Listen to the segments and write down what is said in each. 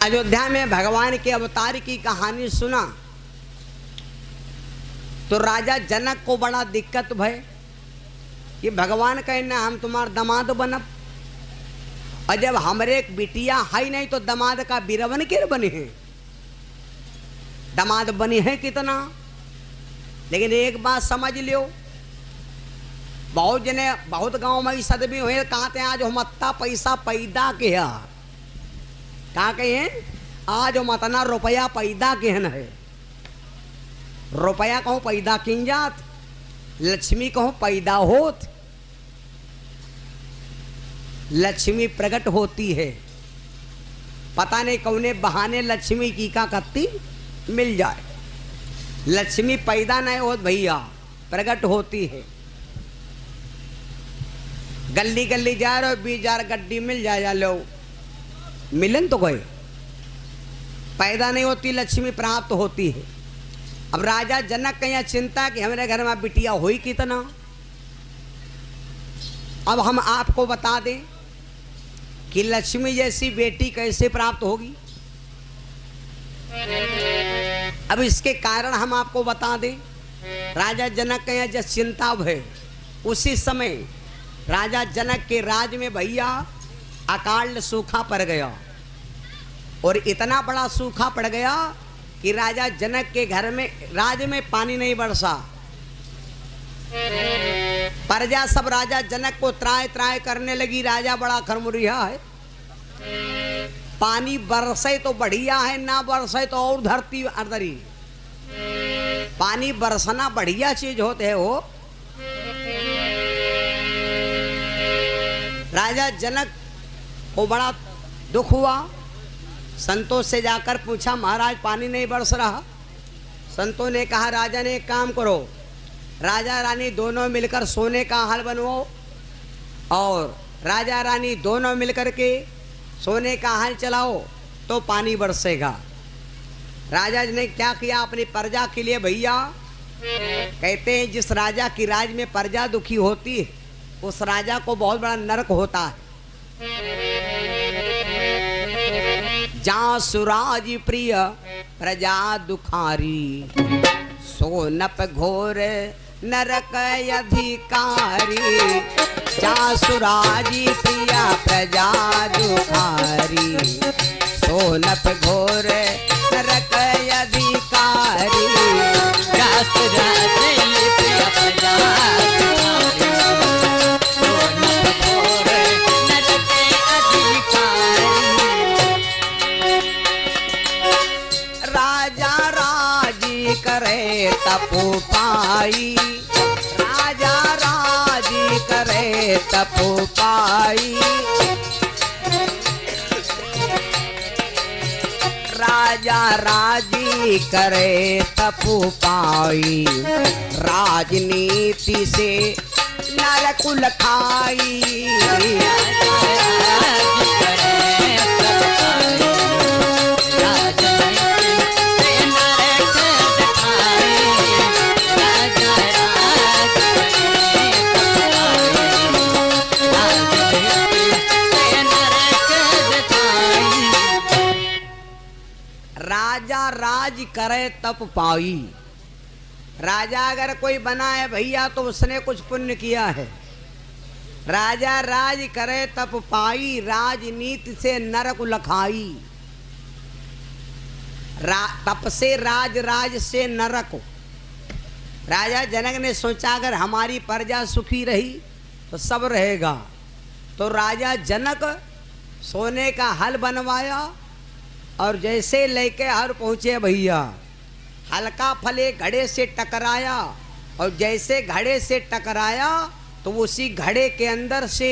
अयोध्या में भगवान के अवतार की कहानी सुना तो राजा जनक को बड़ा दिक्कत भय कि भगवान कहना हम तुम्हार दामाद बनब, और जब हमरे एक बिटिया है नहीं तो दामाद का बिरवन के बने हैं। दामाद बने हैं कितना, लेकिन एक बात समझ लियो, बहुत जने बहुत गांव में सदमी हुए कहते हैं आज हम अत्ता पैसा पैदा किया, क्या कहे आज हम अतना रुपया पैदा केहन है। रुपया कहूँ पैदा किन जात, लक्ष्मी कहूँ पैदा होत, लक्ष्मी प्रकट होती है। पता नहीं कौने बहाने लक्ष्मी की का कत्ती मिल जाए। लक्ष्मी पैदा नहीं होत भैया, प्रकट होती है। गली गली जा रहे हो 20,000 गड्डी मिल जाए लो, मिलन तो गए, पैदा नहीं होती लक्ष्मी प्राप्त होती है। अब राजा जनक कहीं चिंता कि हमारे घर में बिटिया हुई कितना। अब हम आपको बता दें कि लक्ष्मी जैसी बेटी कैसे प्राप्त होगी। अब इसके कारण हम आपको बता दें, राजा जनक कहीं जब चिंता भय, उसी समय राजा जनक के राज में भैया अकाल सूखा पड़ गया, और इतना बड़ा सूखा पड़ गया कि राजा जनक के घर में राज में पानी नहीं बरसा। प्रजा सब राजा जनक को त्राय त्राय करने लगी। राजा बड़ा खरमुरिया है, पानी बरसे तो बढ़िया है, ना बरसे तो और धरती अर्दरी। पानी बरसना बढ़िया चीज होते है वो। राजा जनक को बड़ा दुख हुआ, संतों से जाकर पूछा महाराज पानी नहीं बरस रहा। संतों ने कहा राजा ने एक काम करो, राजा रानी दोनों मिलकर सोने का हल बनवाओ, और राजा रानी दोनों मिलकर के सोने का हल चलाओ तो पानी बरसेगा। राजा ने क्या किया अपनी प्रजा के लिए भैया, कहते हैं जिस राजा की राज में प्रजा दुखी होती है उस राजा को बहुत बड़ा नरक होता है। जहाँ सुराज प्रिय प्रजा दुखारी, सोनप घोर नरक अधिकारी। जहाँ सुराज प्रिय प्रजा दुखारी, सोनप घोर नरक अधिकारी। तपु पाई, राजा राजी करे तपु पाई। राजा राजी करे तपु पाई, राजनीति से नरकुल खाई। राजा राज करे तप पाई। राजा अगर कोई बना है भैया तो उसने कुछ पुण्य किया है। राजा राज करे तप पाई, राजनीति से नरक लखाई। तप से राज, राज से नरक। राजा जनक ने सोचा अगर हमारी प्रजा सुखी रही तो सब रहेगा, तो राजा जनक सोने का हल बनवाया, और जैसे लेके हर पहुँचे भैया हल्का फले घड़े से टकराया, और जैसे घड़े से टकराया तो उसी घड़े के अंदर से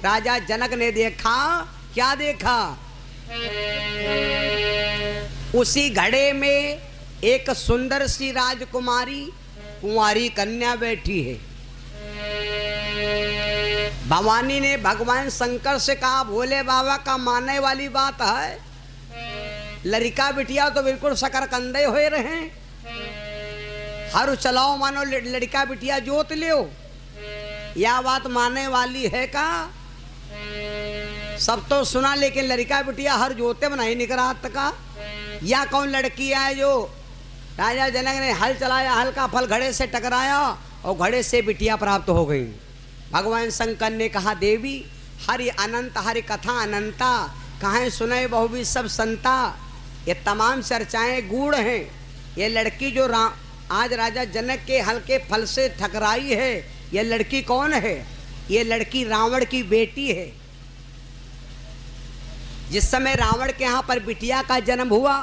राजा जनक ने देखा, क्या देखा, उसी घड़े में एक सुंदर सी राजकुमारी कुंवारी कन्या बैठी है। भवानी ने भगवान शंकर से कहा भोले बाबा का मानने वाली बात है, लड़का बिटिया तो बिल्कुल शकरकंदे हुए रहे, हर चलाओ मानो लड़का बिटिया जोत लियो, यह बात मानने वाली है का। सब तो सुना, लेकिन लड़का बिटिया हर जोते में नहीं निकला का। या कौन लड़की है जो राजा जनक ने हल चलाया, हल का फल घड़े से टकराया और घड़े से बिटिया प्राप्त हो गई। भगवान शंकर ने कहा देवी हरि अनंत, हरि कथा अनंता, कहाँ सुने बहुवी सब संता। ये तमाम चर्चाएं गूढ़ हैं। ये लड़की जो आज राजा जनक के हल के फल से ठकराई है, ये लड़की कौन है? ये लड़की रावण की बेटी है। जिस समय रावण के यहाँ पर बिटिया का जन्म हुआ,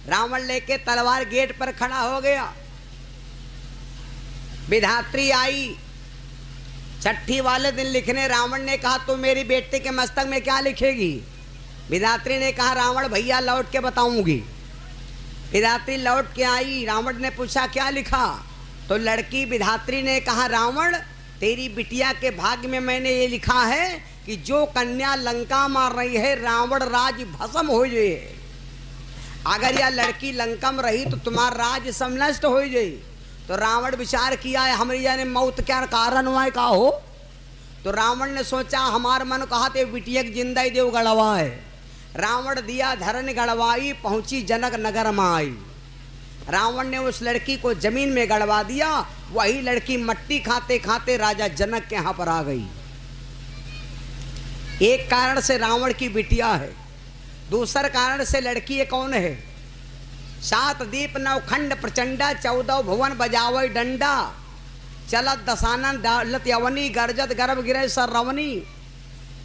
रावण लेके तलवार गेट पर खड़ा हो गया। विधात्री आई छठी वाले दिन लिखने। रावण ने कहा तू मेरी बेटी के मस्तक में क्या लिखेगी? विधात्री ने कहा रावण भैया लौट के बताऊंगी। विधात्री लौट के आई। रावण ने पूछा क्या लिखा? तो लड़की विधात्री ने कहा रावण तेरी बिटिया के भाग्य में मैंने ये लिखा है कि जो कन्या लंका मार रही है रावण राज भस्म हो जाए। अगर यह लड़की लंका में रही तो तुम्हारा राज समनष्ट हो जाए। तो रावण विचार किया है हमारी जाने मौत क्या कारण हुआ का हो। तो रावण ने सोचा हमार मन कहा ते बिटिया जिंदा ही देव गड़वाए। रावण दिया धरन गड़वाई, पहुंची जनक नगर में आई। रावण ने उस लड़की को जमीन में गड़वा दिया। वही लड़की मट्टी खाते खाते राजा जनक के यहाँ पर आ गई। एक कारण से रावण की बिटिया है, दूसर कारण से लड़की ये कौन है? 7 दीप 9 खंड प्रचंडा, 14 भुवन बजावई डंडा, चलत दसानन डालत यवनी, गर्जत गर्भ गिरे सर रवनी।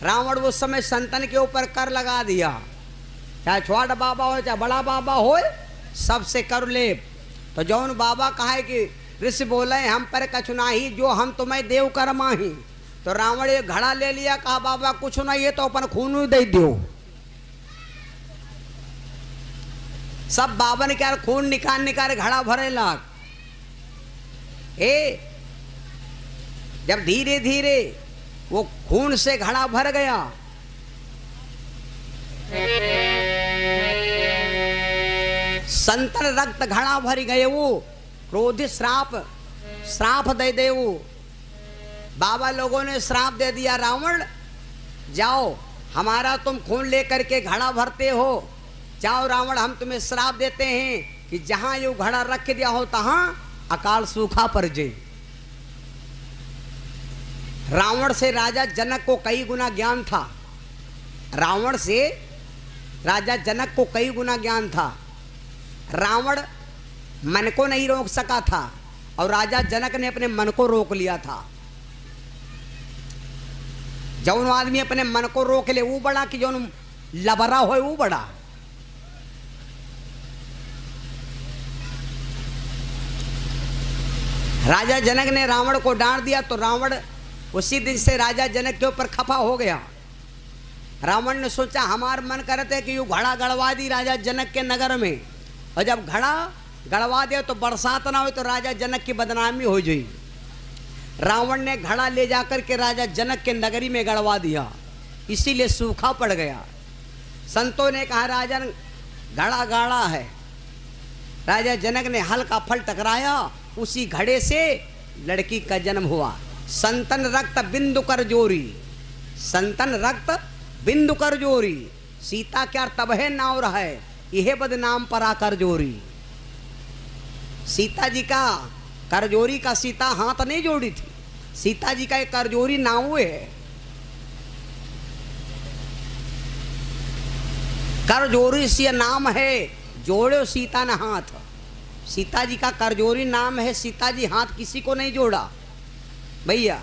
रावण उस समय संतन के ऊपर कर लगा दिया, चाहे छोटा बाबा हो चाहे बड़ा बाबा हो, सबसे कर ले। तो जौन बाबा कहा कि ऋषि बोले हम पर कछु नाही, जो हम तुम्हें देव कर माही। तो रावण ये घड़ा ले लिया, कहा बाबा कुछ नहीं, ये तो अपन खून दे दो। सब बाबा ने क्या खून निकाल निकाल घड़ा भरे लाग। जब धीरे धीरे वो खून से घड़ा भर गया, संतन रक्त घड़ा भर गए। वो क्रोधित श्राप दे दे। वो बाबा लोगों ने श्राप दे दिया रावण जाओ हमारा तुम खून लेकर के घड़ा भरते हो, जाओ रावण हम तुम्हें श्राप देते हैं कि जहां ये घड़ा रख दिया हो तहां अकाल सूखा पड़ जाए। रावण से राजा जनक को कई गुना ज्ञान था। रावण से राजा जनक को कई गुना ज्ञान था। रावण मन को नहीं रोक सका था और राजा जनक ने अपने मन को रोक लिया था। जौन आदमी अपने मन को रोक ले वो बड़ा कि जौन लबरा हो वो बड़ा। राजा जनक ने रावण को डांट दिया तो रावण उसी दिन से राजा जनक के ऊपर खफा हो गया। रावण ने सोचा हमार मन करते कि यू घड़ा गड़वा दी राजा जनक के नगर में, और जब घड़ा गड़वा दे तो बरसात ना हो तो राजा जनक की बदनामी हो जाए। रावण ने घड़ा ले जाकर के राजा जनक के नगरी में गड़वा दिया, इसीलिए सूखा पड़ गया। संतों ने कहा राजन घड़ा गाड़ा है। राजा जनक ने हल का फल टकराया, उसी घड़े से लड़की का जन्म हुआ। संतन रक्त बिंदु कर जोरी, संतन रक्त बिंदु कर जोरी, सीता क्या तबहे नाव रहा है यह बदनाम पर आकर जोरी। सीता जी का करजोरी का सीता हाथ नहीं जोड़ी थी, सीता जी का एक करजोरी नाव है। करजोरी से नाम है जोड़ो सीता न हाथ। सीता जी का करजोरी नाम है, सीता जी हाथ किसी को नहीं जोड़ा भैया।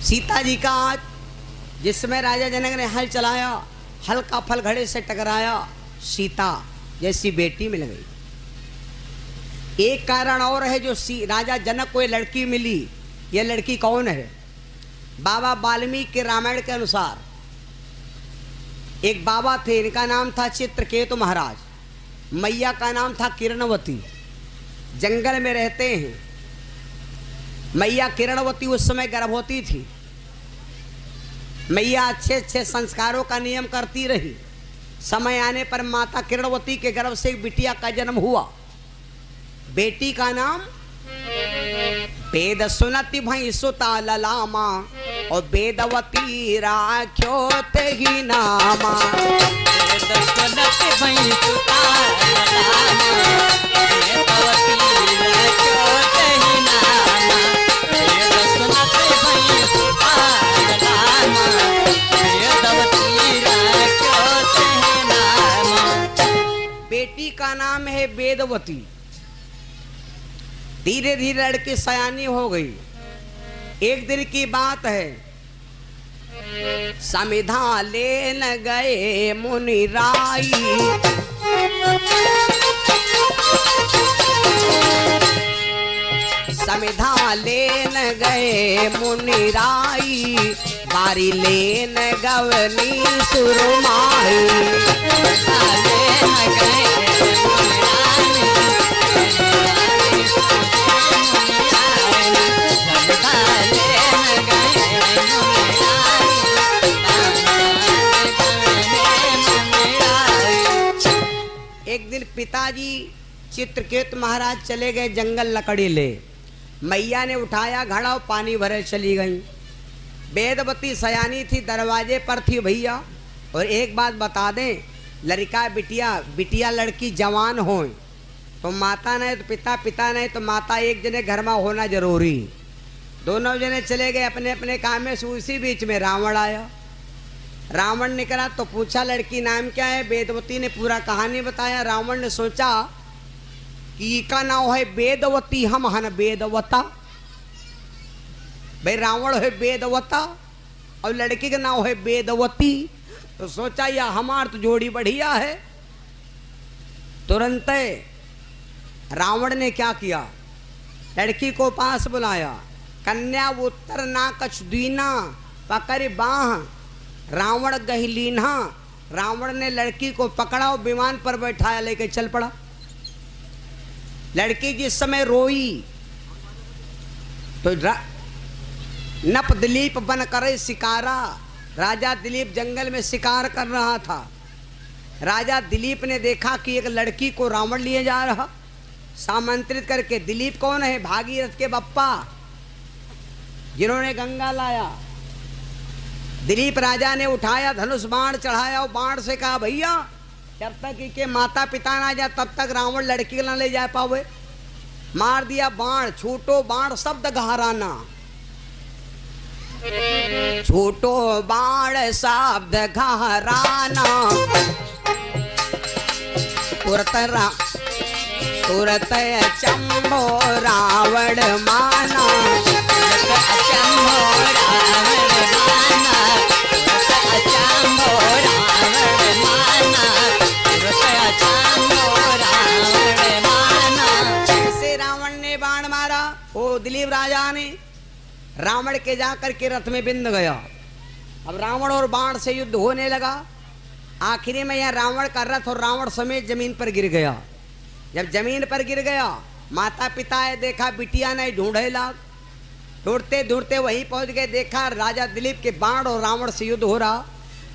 सीता जी का आज जिसमें राजा जनक ने हल चलाया, हल का फल घड़े से टकराया, सीता जैसी बेटी मिल गई। एक कारण और है जो राजा जनक को ये लड़की मिली। ये लड़की कौन है? बाबा वाल्मीकि के रामायण के अनुसार एक बाबा थे, इनका नाम था चित्रकेतु महाराज, मैया का नाम था किरणवती। जंगल में रहते हैं। मैया किरणवती उस समय गर्भवती थी। मैया अच्छे अच्छे संस्कारों का नियम करती रही। समय आने पर माता किरणवती के गर्भ से एक बिटिया का जन्म हुआ। बेटी का नाम पेद सुनति भई सुता ललामा, और वेदवती राख्यो ते ही नामा वेद सुनत भई सुता नामा वेदवती राख्यो तेहि नामा वेद सुनत भई सुता नामा वेदवती राख्यो तेहि नामा। बेटी का नाम है वेदवती। धीरे धीरे लड़की सयानी हो गई। एक दिन की बात है, समिधा लेन गए मुनि राई, समिधा लेन गए मुनि राई, बारी लेन गवनी सुरमाई, लेन गए एक दिन पिताजी चित्रकेतु महाराज चले गए जंगल लकड़ी ले। मैया ने उठाया घड़ा और पानी भरे चली गई। वेदवती सयानी थी, दरवाजे पर थी भैया। और एक बात बता दें, लड़का बिटिया बिटिया लड़की जवान हो तो माता नहीं तो पिता, पिता नहीं तो माता, एक जने घर में होना जरूरी। दोनों जने चले गए अपने अपने काम में। उसी बीच में रावण आया। रावण निकला तो पूछा लड़की नाम क्या है। वेदवती ने पूरा कहानी बताया। रावण ने सोचा कि का नाम है वेदवती, हम हन वेदवता। भाई रावण है वेदवता और लड़की का नाम है वेदवती, तो सोचा या हमार तो जोड़ी बढ़िया है। तुरंत रावण ने क्या किया, लड़की को पास बुलाया। कन्या उत्तर ना कछ दीना पकड़ बाह, रावण गहलीना। रावण ने लड़की को पकड़ा और विमान पर बैठाया, लेके चल पड़ा। लड़की जिस समय रोई तो नप दिलीप बन करे शिकारा। राजा दिलीप जंगल में शिकार कर रहा था। राजा दिलीप ने देखा कि एक लड़की को रावण लिए जा रहा, सामंत्रित करके। दिलीप कौन है? भागीरथ के बप्पा, जिन्होंने गंगा लाया। दिलीप राजा ने उठाया, धनुष बाण चढ़ाया और बाण से कहा भैया जब तक के माता पिता ना जाए तब तक रावण लड़की ना ले जा पावे। मार दिया बाण, छूटो बाण शब्द घराना, छूटो बाण शब्द घराना। तुरत अचंभो रावण माना, अचंभो रावण माना, अचंभो रावण माना, अचंभो रावण माना। ऐसे रावण ने बाण मारा। वो दिलीप राजा ने रावण के जाकर के रथ में बिंद गया। अब रावण और बाण से युद्ध होने लगा। आखिरी में यह रावण का रथ और रावण समेत जमीन पर गिर गया। जब जमीन पर गिर गया, माता पिता है देखा, बिटिया ने ढूंढे लाग। ढूंढते ढूंढते वहीं पहुंच गए। देखा राजा दिलीप के बाण और रावण से युद्ध हो रहा।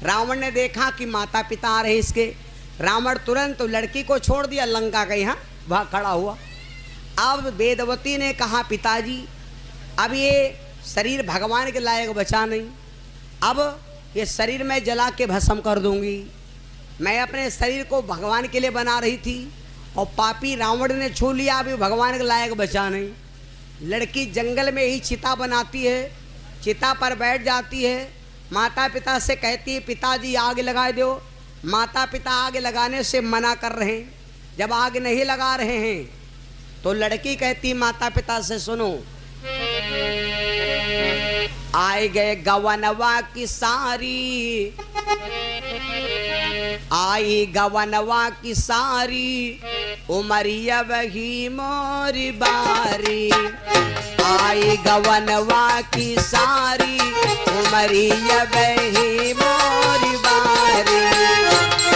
रावण ने देखा कि माता पिता आ रहे इसके। रावण तुरंत लड़की को छोड़ दिया, लंका के यहाँ वहाँ खड़ा हुआ। अब वेदवती ने कहा पिताजी अब ये शरीर भगवान के लायक बचा नहीं, अब ये शरीर मैं जला के भस्म कर दूंगी। मैं अपने शरीर को भगवान के लिए बना रही थी और पापी रावण ने छू लिया, अभी भगवान के लायक बचा नहीं। लड़की जंगल में ही चिता बनाती है, चिता पर बैठ जाती है। माता पिता से कहती है पिताजी आग लगा दो। माता पिता आग लगाने से मना कर रहे हैं। जब आग नहीं लगा रहे हैं तो लड़की कहती माता पिता से सुनो, आए गए गवनवा की सारी, आई गवनवा की सारी, उमरिया वही मोरी बारी। आई गवनवा की सारी, उमरिया वही मोरी बारी।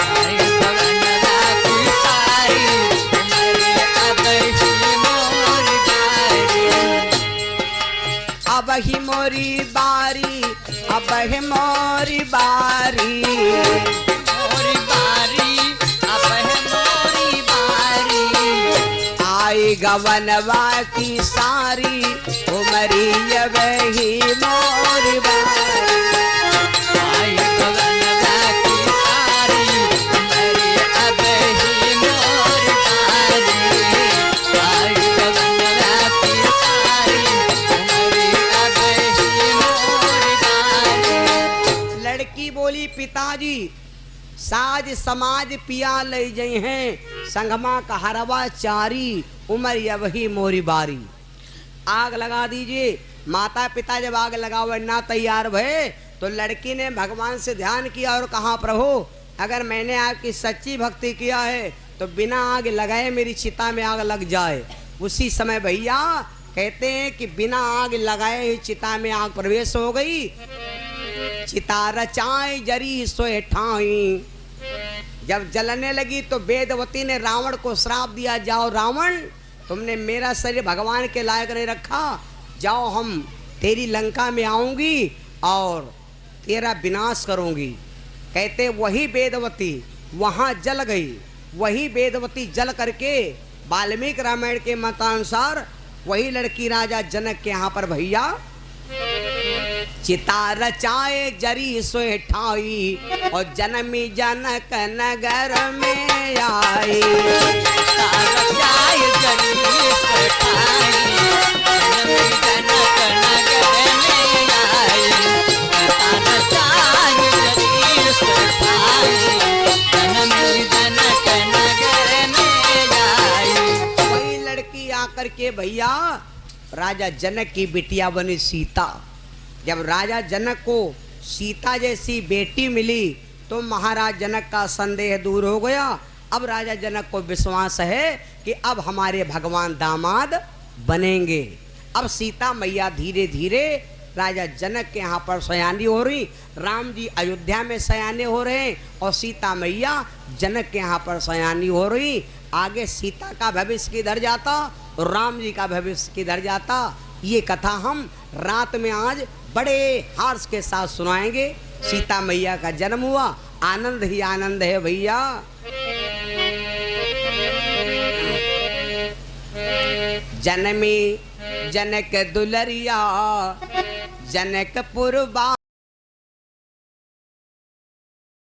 आई गवनवा की सारी, उमरिया वही मोरी बारी। अब ही मोरी बारी, अब ही मोरी बारी, मोरी बारी, अब है मोरी बारी। आई गवनवा की सारी उमरी वही मोर बारी। आई गवनवा की सारी उमरी अब ही मोर बारी। आई गवनवा की सारी उमरी अब ही मोर बारी। लड़की बोली पिताजी साज समाज पिया ले जई हैं संगमा का हरवा चारी उमर यही मोरी बारी। आग लगा दीजिए। माता पिता जब आग लगावे ना तैयार भये तो लड़की ने भगवान से ध्यान किया और कहा प्रभु अगर मैंने आपकी सच्ची भक्ति किया है तो बिना आग लगाए मेरी चिता में आग लग जाए। उसी समय भैया कहते हैं कि बिना आग लगाए ही चिता में आग प्रवेश हो गई। चिता रचाए जरी सोए ठाई। जब जलने लगी तो वेदवती ने रावण को श्राप दिया, जाओ रावण तुमने मेरा शरीर भगवान के लायक नहीं रखा, जाओ हम तेरी लंका में आऊंगी और तेरा विनाश करूंगी। कहते वही वेदवती वहां जल गई। वही वेदवती जल करके वाल्मीकि रामायण के मतानुसार वही लड़की राजा जनक के यहाँ पर भैया चिता रचाए जरी सोए ठाई और जन्मी जनक नगर में आई। चिता रचाए जरी सोए ठाई, जन्मी जनक नगर में आई। चिता रचाए जरी सोए ठाई, जन्मी जनक नगर में आई। वही लड़की आकर के भैया राजा जनक की बिटिया बनी सीता। जब राजा जनक को सीता जैसी बेटी मिली तो महाराज जनक का संदेह दूर हो गया। अब राजा जनक को विश्वास है कि अब हमारे भगवान दामाद बनेंगे। अब सीता मैया धीरे धीरे राजा जनक के यहाँ पर सयानी हो रही। राम जी अयोध्या में सयाने हो रहे हैं और सीता मैया जनक के यहाँ पर सयानी हो रही। आगे सीता का भविष्य किधर जाता और राम जी का भविष्य किधर जाता, ये कथा हम रात में आज बड़े हर्ष के साथ सुनाएंगे। सीता मैया का जन्म हुआ, आनंद ही आनंद है भैया। जन्मी जनक दुलरिया जनकपुर बा